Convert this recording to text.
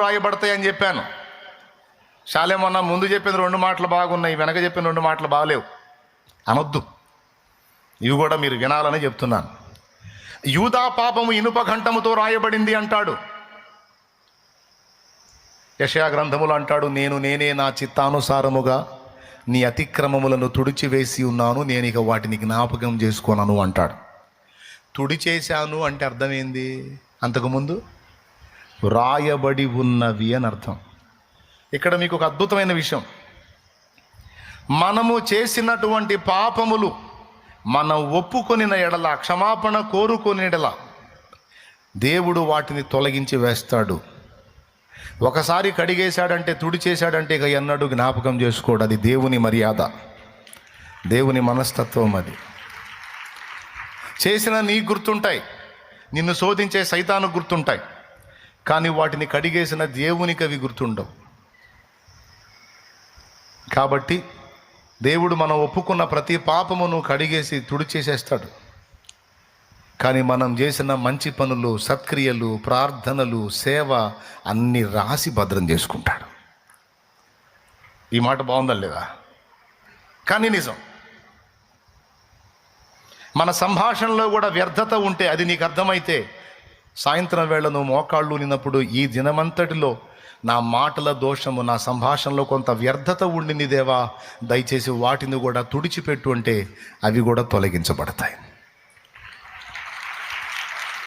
రాయబడతాయని చెప్పాను. శాలేమన్నా ముందు చెప్పిన 2 మాటలు బాగున్నాయి, వెనక చెప్పిన 2 మాటలు బాగలేవు అనొద్దు. ఇవి కూడా మీరు వినాలని చెప్తున్నాను. యూదా పాపము ఇనుప ఘంటముతో రాయబడింది అంటాడు. యెషయా గ్రంథములు అంటాడు, నేనే నా చిత్తానుసారముగా నీ అతిక్రమములను తుడిచివేసి ఉన్నాను, నేను ఇక వాటిని జ్ఞాపకం చేసుకున్నాను అంటాడు. తుడిచేశాను అంటే అర్థమైంది, అంతకుముందు రాయబడి ఉన్నవి అని అర్థం. ఇక్కడ మీకు ఒక అద్భుతమైన విషయం, మనము చేసినటువంటి పాపములు మనం ఒప్పుకొనిన ఎడల, క్షమాపణ కోరుకొని ఎడల దేవుడు వాటిని తొలగించి వేస్తాడు. ఒకసారి కడిగేశాడంటే, తుడిచేశాడంటే ఇక ఎన్నడూ జ్ఞాపకం చేసుకోడు. అది దేవుని మర్యాద, దేవుని మనస్తత్వం. అది చేసిన నీకు గుర్తుంటాయి, నిన్ను శోధించే సైతాను గుర్తుంటాయి, కానీ వాటిని కడిగేసిన దేవునికి అవి గుర్తుండవు. కాబట్టి దేవుడు మనం ఒప్పుకున్న ప్రతి పాపమును కడిగేసి తుడిచేసేస్తాడు. కానీ మనం చేసిన మంచి పనులు, సత్క్రియలు, ప్రార్థనలు, సేవ అన్నీ రాసి భద్రం చేసుకుంటాడు. ఈ మాట బాగుందా లేదా? కానీ నిజం. మన సంభాషణలో కూడా వ్యర్థత ఉంటే, అది నీకు అర్థమైతే, సాయంత్రం వేళ నువ్వు మోకాళ్ళు నిన్నప్పుడు, ఈ దినమంతటిలో నా మాటల దోషము, నా సంభాషణలో కొంత వ్యర్థత ఉండింది దేవా, దయచేసి వాటిని కూడా తుడిచిపెట్టు అంటే అవి కూడా తొలగించబడతాయి.